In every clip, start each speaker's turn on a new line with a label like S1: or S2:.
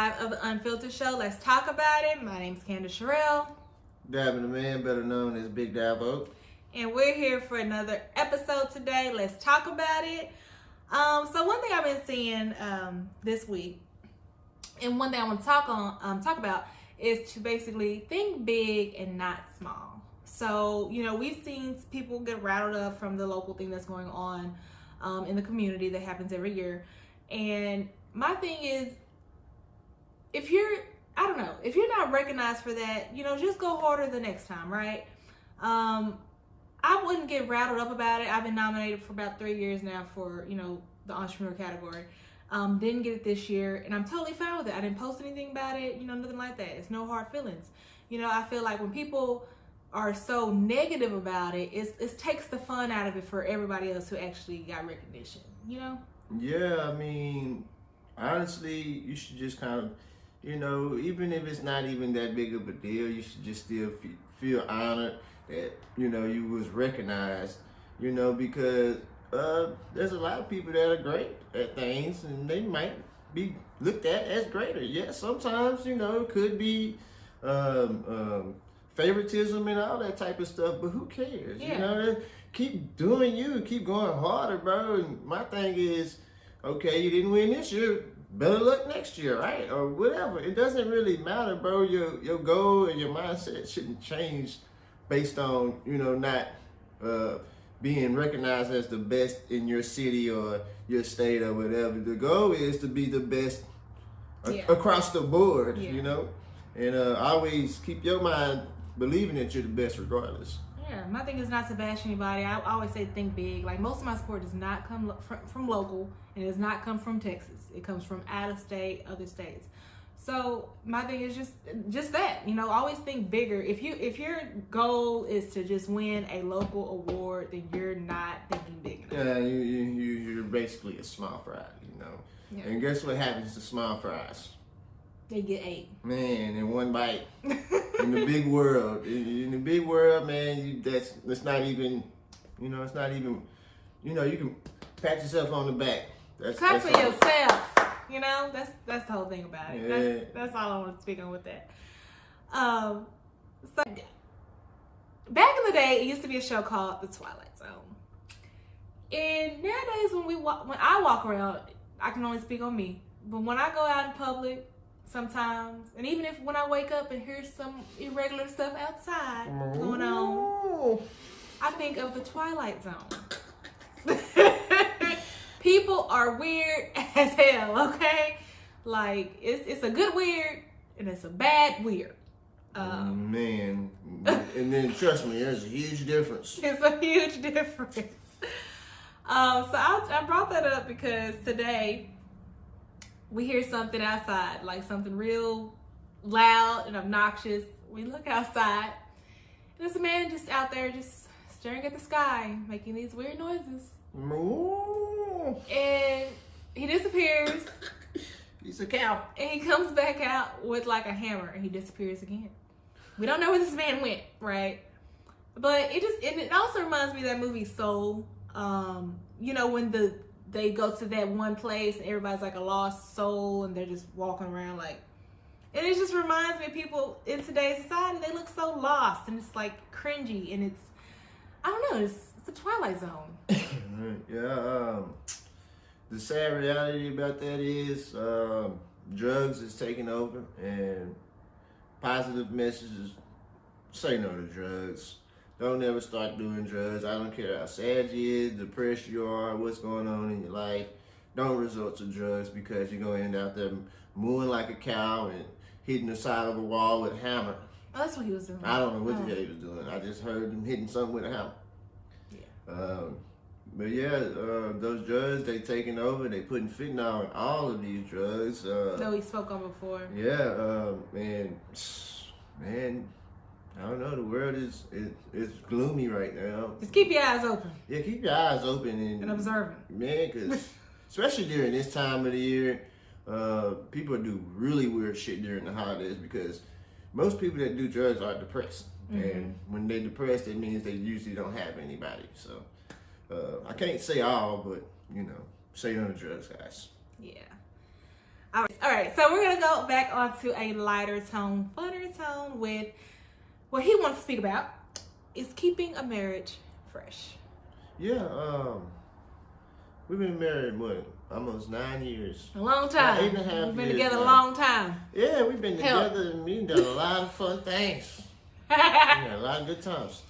S1: 5 of the Unfiltered Show. Let's talk about it. My name's Candace Sherrill.
S2: Dabbing the man, better known as Big Dabo.
S1: And we're here for another episode today. Let's talk about it. So one thing I've been seeing this week, and one thing I want to talk about, is to basically think big and not small. So, we've seen people get rattled up from the local thing that's going on in the community that happens every year. And my thing is, if you're not recognized for that, just go harder the next time, right? I wouldn't get rattled up about it. I've been nominated for about 3 years now for, the entrepreneur category. Didn't get it this year, and I'm totally fine with it. I didn't post anything about it, nothing like that. It's no hard feelings. I feel like when people are so negative about it, it takes the fun out of it for everybody else who actually got recognition,
S2: Yeah, I mean, honestly, you should just kind of, even if it's not even that big of a deal, you should just still feel honored that, you was recognized, because there's a lot of people that are great at things and they might be looked at as greater. Yeah, sometimes, it could be favoritism and all that type of stuff, but who cares?
S1: Yeah.
S2: Keep doing you, keep going harder, bro. And my thing is, okay, you didn't win this year, better luck next year, right? Or whatever. It doesn't really matter, bro. Your goal and your mindset shouldn't change based on, not being recognized as the best in your city or your state or whatever. The goal is to be the best across the board, and always keep your mind believing that you're the best regardless.
S1: Yeah, my thing is not to bash anybody. I always say think big. Like, most of my support does not come from local, and it does not come from Texas. It comes from out of state, other states. So my thing is just that, always think bigger. If your goal is to just win a local award, then you're not thinking big enough.
S2: Yeah, you're basically a small fry,
S1: Yeah.
S2: And guess what happens to small fries?
S1: They get 8.
S2: Man, in one bite. In the big world. In the big world, man, that's not even, it's not even, you can pat yourself on the back.
S1: Clap for yourself. That's the whole thing about it.
S2: Yeah.
S1: That's all I want to speak on with that. So back in the day, it used to be a show called The Twilight Zone. And nowadays, when I walk around, I can only speak on me. But when I go out in public, sometimes, and even when I wake up and hear some irregular stuff outside going on, I think of the Twilight Zone. People are weird as hell, okay? Like, it's a good weird and it's a bad weird.
S2: Man, and then trust me, there's a huge difference.
S1: It's a huge difference. So I brought that up because today we hear something outside, like something real loud and obnoxious. We look outside, and there's a man just out there just staring at the sky, making these weird noises. And he disappears.
S2: He's a cow.
S1: And he comes back out with like a hammer, and he disappears again. We don't know where this man went, right? But it also reminds me of that movie Soul. When they go to that one place and everybody's like a lost soul and they're just walking around and it just reminds me of people in today's society. They look so lost and it's like cringy and I don't know, it's the Twilight Zone.
S2: Yeah, the sad reality about that is drugs is taking over, and positive messages: say no to drugs. Don't ever start doing drugs. I don't care how sad you is, depressed you are, what's going on in your life. Don't resort to drugs because you're going to end out there mooing like a cow and hitting the side of a wall with a hammer.
S1: Oh, that's what he was doing.
S2: I don't know what the hell he was doing. I just heard him hitting something with a hammer.
S1: Yeah.
S2: But yeah, those drugs, they taking over. They putting fentanyl in all of these drugs.
S1: No, we spoke on before.
S2: Yeah, man, I don't know. The world is gloomy right now.
S1: Just keep your eyes open.
S2: Yeah, keep your eyes open and
S1: observing.
S2: Man, because especially during this time of the year, people do really weird shit during the holidays because most people that do drugs are depressed. Mm-hmm. And when they're depressed, it means they usually don't have anybody. So I can't say all, but say no to drugs, guys.
S1: Yeah. All right. So we're gonna go back onto a lighter tone, funner tone with what he wants to speak about is keeping a marriage fresh.
S2: Yeah, we've been married, almost 9 years.
S1: A long time.
S2: 8.5 years.
S1: We've been together a long time.
S2: Yeah, we've been together and we've done a lot of fun things. Yeah, a lot of good times.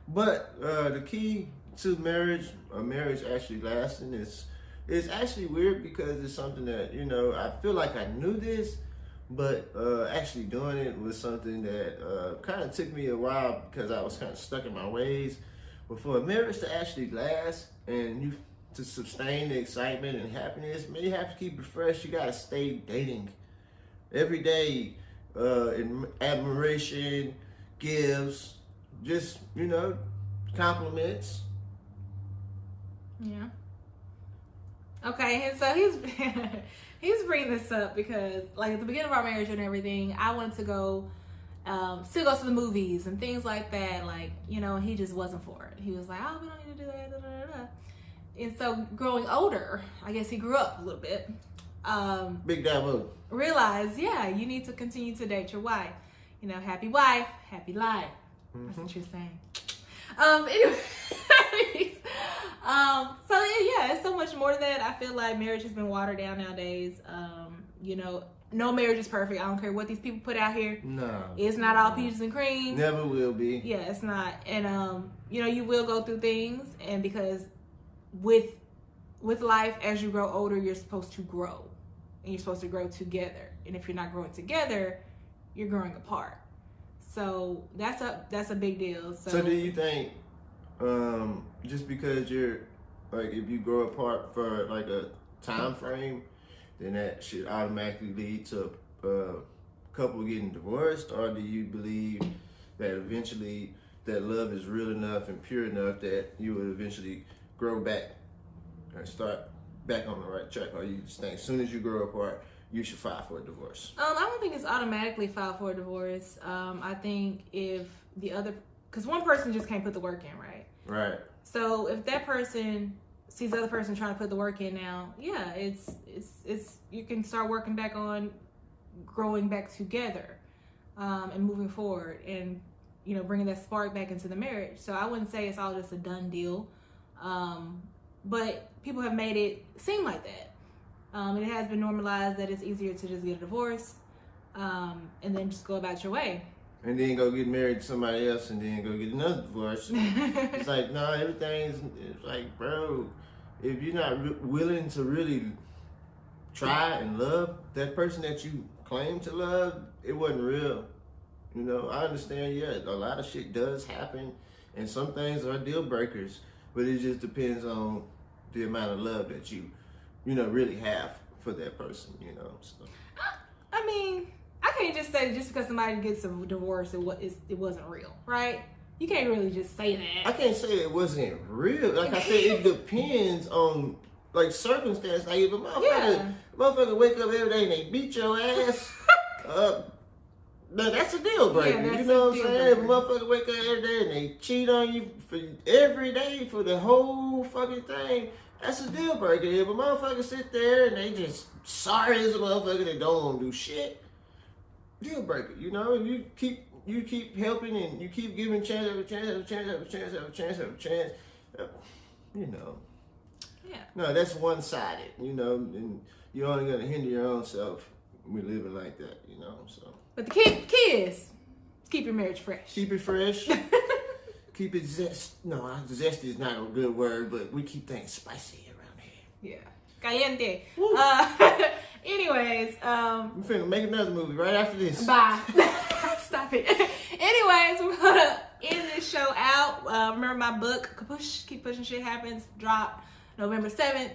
S2: But the key to marriage, a marriage actually lasting, is actually weird because it's something that, I feel like I knew this, but actually doing it was something that kind of took me a while because I was kind of stuck in my ways. But for a marriage to actually last and to sustain the excitement and happiness, man, you have to keep it fresh. You gotta stay dating every day, in admiration, gifts, just compliments.
S1: Yeah. Okay, and so he's bringing this up because, like, at the beginning of our marriage and everything, I wanted to go. Still go to the movies and things like that, like, he just wasn't for it. He was like, oh, we don't need to do that, da, da, da. And so growing older, I guess he grew up a little bit.
S2: Big damn.
S1: Realized, you need to continue to date your wife. Happy wife, happy life. That's what you're saying. Anyway, so it's so much more to that. I feel like marriage has been watered down nowadays. No marriage is perfect. I don't care what these people put out here.
S2: No.
S1: It's not all peaches and cream.
S2: Never will be.
S1: Yeah, it's not. And, you will go through things. And because with life, as you grow older, you're supposed to grow. And you're supposed to grow together. And if you're not growing together, you're growing apart. So that's a big deal. So
S2: do you think, just because you're, like, if you grow apart for, like, a time frame, then that should automatically lead to a couple getting divorced? Or do you believe that eventually that love is real enough and pure enough that you would eventually grow back and start back on the right track? Or you just think as soon as you grow apart, you should file for a divorce?
S1: I don't think it's automatically filed for a divorce. I think if because one person just can't put the work in, right?
S2: Right.
S1: So if that person sees the other person trying to put the work in now, it's you can start working back on growing back together, and moving forward, and bringing that spark back into the marriage. So I wouldn't say it's all just a done deal, but people have made it seem like that. It has been normalized that it's easier to just get a divorce, and then just go about your way.
S2: And then go get married to somebody else and then go get another divorce. It's like, no, it's like, bro, if you're not willing to really try and love that person that you claim to love, it wasn't real. I understand, a lot of shit does happen and some things are deal breakers, but it just depends on the amount of love that you really have for that person, so.
S1: I mean, I can't just say just because somebody gets a divorce, it wasn't real, right? You can't really just say that.
S2: I can't say it wasn't real. Like I said, it depends on, like, circumstance. Like, if a motherfucker wake up every day and they beat your ass, that's a deal breaker.
S1: Yeah,
S2: you know what I'm saying? If a motherfucker wake up every day and they cheat on you for every day for the whole fucking thing, that's a deal breaker. If a motherfucker sit there and they just sorry as a motherfucker, they don't want to do shit, deal breaker. You keep helping and you keep giving chance after chance after chance after chance after chance after chance.
S1: Yeah.
S2: No, that's one-sided, and you're only going to hinder your own self with living like that, so.
S1: But the key is keep your marriage fresh.
S2: Keep it fresh. Keep it zesty is not a good word, but we keep things spicy around here.
S1: Yeah. Caliente. Anyways.
S2: We're finna make another movie right after this.
S1: Bye. Stop it. Anyways, we're going to end this show out. Remember my book, Keep Pushing Shit Happens, dropped November 7th.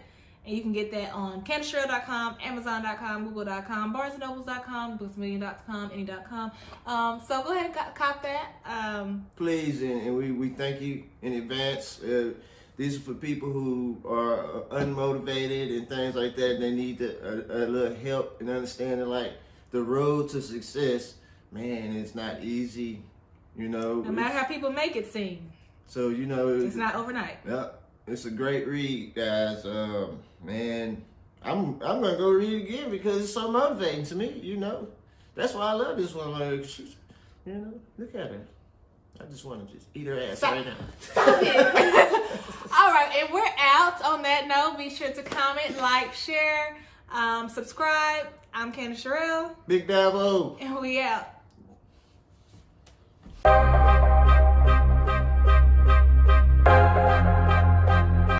S1: And you can get that on candacetrail.com, amazon.com, google.com, barnesandnobles.com, booksmillion.com, any.com. So go ahead and cop that.
S2: Please, and we thank you in advance. These are for people who are unmotivated and things like that. And they need a little help and understanding, like, the road to success, man, it's not easy, No
S1: matter how people make it seem.
S2: So,
S1: it's not overnight.
S2: Yeah. It's a great read, guys. Man, I'm gonna go read it again because it's so motivating to me. You know, that's why I love this one. Like, she's, you know, look at her. I just want to just eat her ass right now.
S1: Stop it. All right, and we're out. On that note, be sure to comment, like, share, subscribe. I'm Candace Sherrill.
S2: Big Davo.
S1: And we out.